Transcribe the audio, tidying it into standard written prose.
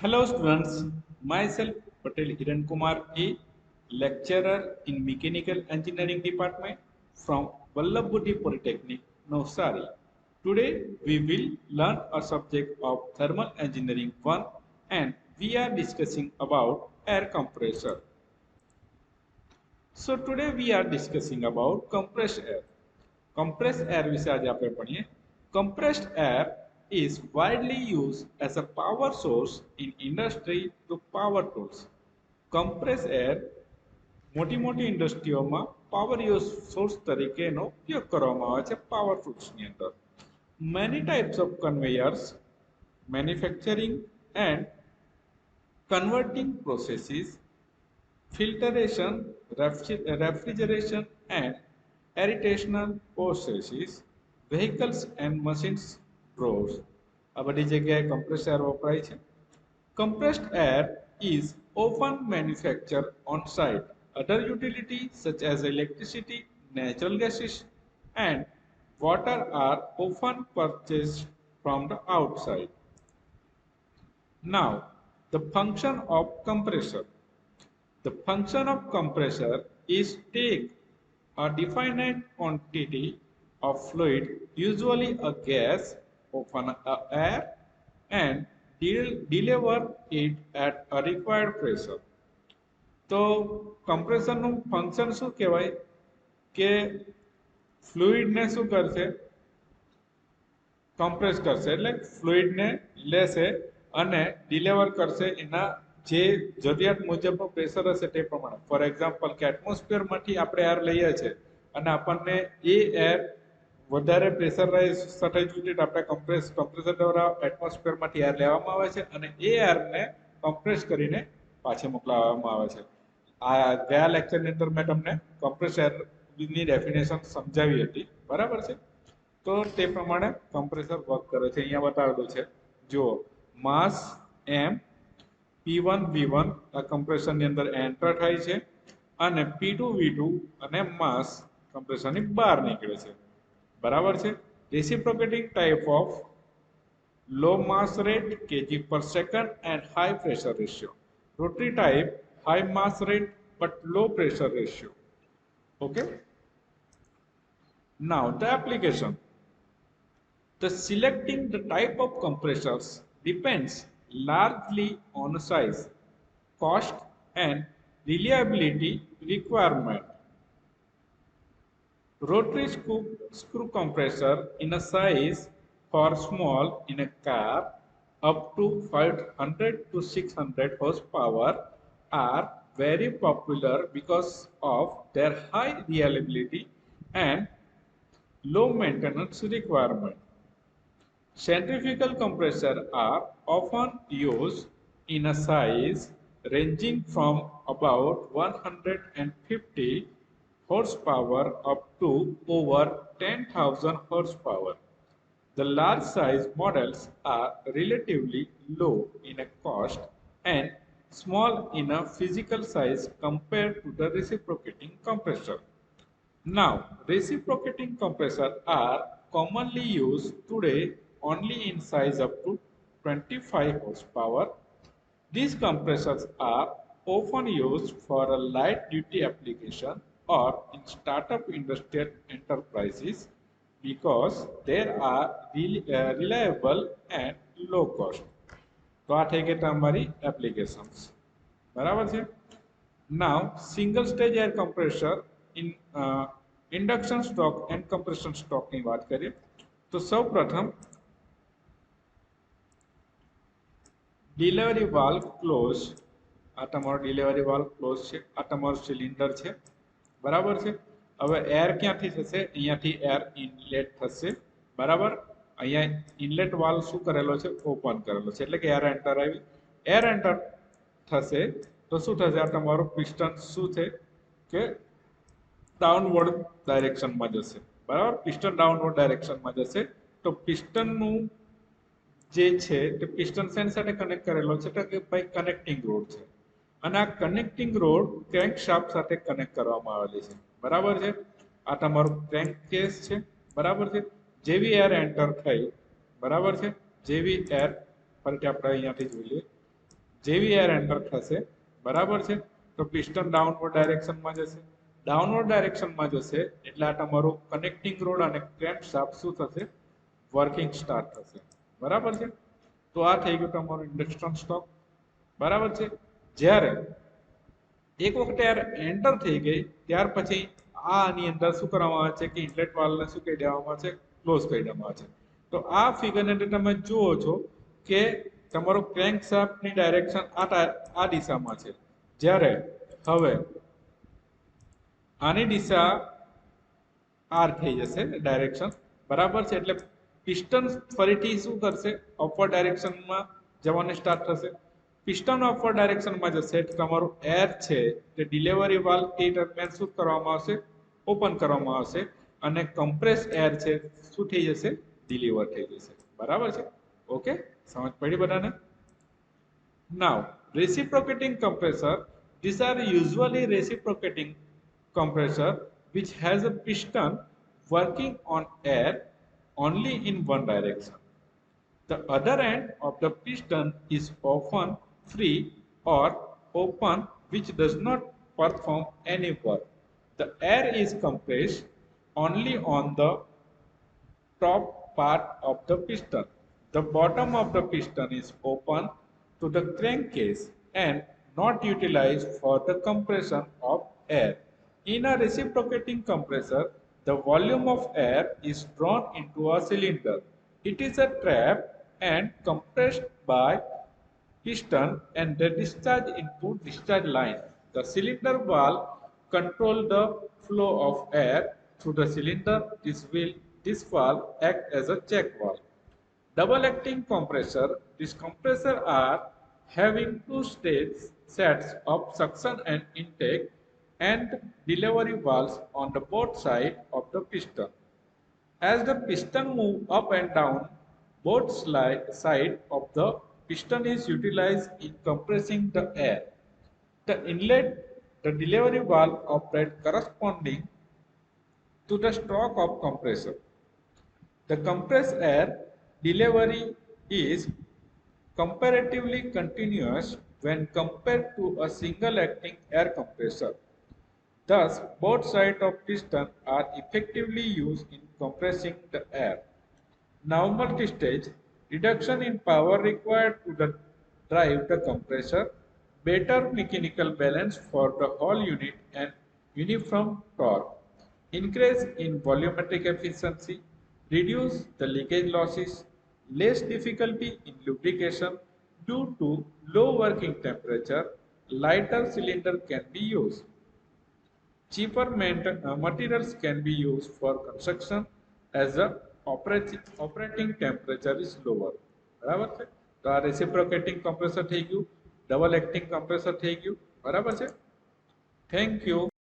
Hello students, myself Patel Hiran Kumar A, lecturer in Mechanical Engineering Department from Vallabhbudhi Polytechnic, Navsari. Today we will learn a subject of Thermal Engineering 1 and we are discussing about air compressor. So today we are discussing about compressed air. Compressed air વિશે આજે આપણે ભણીએ. Compressed air is widely used as a power source in industry to power tools. Compressed air મોટી મોટી ઇન્ડસ્ટ્રીઓમાં power source તરીકે એનો ઉપયોગ કરવામાં આવે છે પાવર ટૂલ્સની અંદર. Many types of conveyors, manufacturing and converting processes, filtration, refrigeration and aeration processes, vehicles and machines draws. આ બધી જગ્યાએ compressed air વપરાય છે. Compressed air is often manufactured on site. Other utilities such as electricity, natural gases and water are often purchased from the outside. Now, the function of compressor. The function of compressor is take a definite quantity of fluid, usually a gas, often air, and deliver it at a required pressure. તો કમ્પ્રેસરનું function શું કહેવાય કે ફ્લુઇડને શું કરશે compress કરશે એટલે ફ્લુઇડને લેશે અને ડિલિવર કરશે એના જે જરૂરિયાત મુજબનું પ્રેશર હશે તે પ્રમાણે. ફોર એક્ઝામ્પલ કે એટમોસ્ફિયરમાંથી આપણે એર લઈએ છીએ અને આપણને એ એર વધારે પ્રેશરાઇઝ સાથે જોઈએ તો આપણે કમ્પ્રેસર દ્વારા એટમોસ્ફિયરમાંથી એર લેવામાં આવે છે અને એ એરને કમ્પ્રેસ કરીને પાછી મોકલાવવામાં આવે છે. આ ગયા લેક્ચરની અંદર મેં તમને કમ્પ્રેસ એરની ડેફિનેશન સમજાવી હતી, બરાબર છે? તો તે પ્રમાણે કમ્પ્રેસર વર્ક કરે છે. અહીંયા બતાવેલું છે, જુઓ, માસ એમ P1 V1 આ કમ્પ્રેસરની અંદર એન્ટર થાય છે અને P2 V2 અને માસ કમ્પ્રેસરની બહાર નીકળે છે, બરાબર છે? Reciprocating type of low mass rate kg per second and high pressure ratio. Rotary type high mass rate but low pressure ratio. Okay. Now the application. The selecting the type of compressors depends largely on size, cost and reliability requirement. Rotary screw compressor in a size for small in a car up to 500 to 600 horsepower are very popular because of their high reliability and low maintenance requirement. Centrifugal compressors are often used in a size ranging from about 150 horsepower up to over 10,000 horsepower. The large size models are relatively low in a cost and small in a physical size compared to the reciprocating compressor. Now, reciprocating compressors are commonly used today only in size up to 25 horsepower. These compressors are often used for a light duty application or in startup industrial enterprises because they are reliable and low cost. તો આ થઈ ગઈ તમારી applications, બરાબર છે? Now single stage air compressor in induction stroke and compression સ્ટ્રોકની વાત કરીએ તો સૌ પ્રથમ ડિલિવરી વાલ્વ ક્લોઝ. આ તમારો ડિલિવરી વાલ્વ ક્લોઝ છે, આ તમારું સિલિન્ડર છે, બરાબર છે? હવે એર ક્યાંથી થશે? અહીંયાથી એર ઇનલેટ થશે, બરાબર? અહીંયા ઇનલેટ વાલ્વ શું કરેલો છે? ઓપન કરેલો છે, એટલે કે એર એન્ટર આવી. એર એન્ટર થશે તો શું થશે? આ તમારું પિસ્ટન શું છે કે ડાઉનવર્ડ ડાયરેક્શનમાં જશે, બરાબર? પિસ્ટન ડાઉનવર્ડ ડાયરેક્શનમાં જશે તો પિસ્ટનનું જે છે તે પિસ્ટન શેની સાથે કનેક્ટ કરેલો છે તો કે ભાઈ કનેક્ટિંગ રોડ છે અને આ કનેક્ટિંગ રોડ ક્રેન્ક શાફ્ટ સાથે કનેક્ટ કરવામાં આવેલી છે, બરાબર છે? આ તમારું ક્રેન્ક કેસ છે, બરાબર છે? જેવી એર એન્ટર થઈ, બરાબર છે? જેવી એર ફરીથી આપણે અહીંયાથી જોઈએ જેવી એર એન્ટર થશે બરાબર છે તો પિસ્ટન ડાઉનવર્ડ ડાયરેક્શનમાં જશે, ડાઉનવર્ડ ડાયરેક્શનમાં જશે એટલે આ તમારું કનેક્ટિંગ રોડ અને ક્રેન્ક શાફ્ટ શું થશે વર્કિંગ સ્ટાર્ટ થશે બરાબર છે। તો આ થઈ ગયું તમારું ઇન્ડક્શન સ્ટોક બરાબર છે। જ્યારે એક વખત એર એન્ટર થઈ ગઈ ત્યાર પછી આની અંદર શું કરવામાં આવે છે કે ઇનલેટ વાલ્વને શું કહી દેવામાં આવે છે ક્લોઝ કરી દેવામાં આવે છે। તો આ ફિગરની અંદર તમે જુઓ છો કે તમારો ક્રેન્ક શાફ્ટની ડાયરેક્શન આ દિશામાં છે, જ્યારે હવે આની દિશા આર થઈ જશે ડાયરેક્શન બરાબર છે। એટલે પિસ્ટન ફરીથી શું કરશે અપવર્ડ ડાયરેક્શનમાં જવાનું સ્ટાર્ટ થશે, પિસ્ટન અપવર્ડ ડાયરેક્શનમાં જશે તો તમારું એર છે તે ડિલિવરી વાલ્વ તે દરમિયાન શું કરવામાં આવશે ઓપન કરવામાં આવશે અને કમ્પ્રેસ એર છે શું થઈ જશે ડિલિવર થઈ જશે બરાબર છે। ઓકે સમજ પડી બધાને। Now reciprocating compressor, these are usually reciprocating compressor which has a piston working on air only in one direction. The other end of the piston is often free or open, which does not perform any work. The air is compressed only on the top part of the piston. The bottom of the piston is open to the crankcase and not utilized for the compression of air. In a reciprocating compressor, the volume of air is drawn into a cylinder. It is a trap and compressed by piston and the discharge into discharge line. The cylinder valve control the flow of air through the cylinder. This valve acts as a check valve. Double acting compressor. These compressors are having two sets of suction and intake and delivery valves on the both sides of the piston. As the piston moves up and down, both sides of the piston is utilized in compressing the air. The inlet, the delivery valve operates corresponding to the stroke of compressor. The compressed air delivery is comparatively continuous when compared to a single acting air compressor. Thus, both sides of piston are effectively used in compressing the air. Now, multi-stage reduction in power required to drive the compressor, better mechanical balance for the whole unit and uniform torque, increase in volumetric efficiency, reduce the leakage losses, less difficulty in lubrication due to low working temperature, lighter cylinder can be used. Cheaper materials can be used for construction as the operating temperature is lower. બરાબર છે તો આ reciprocating compressor થઈ ગયું, double acting compressor થઈ ગયું બરાબર છે। Thank you.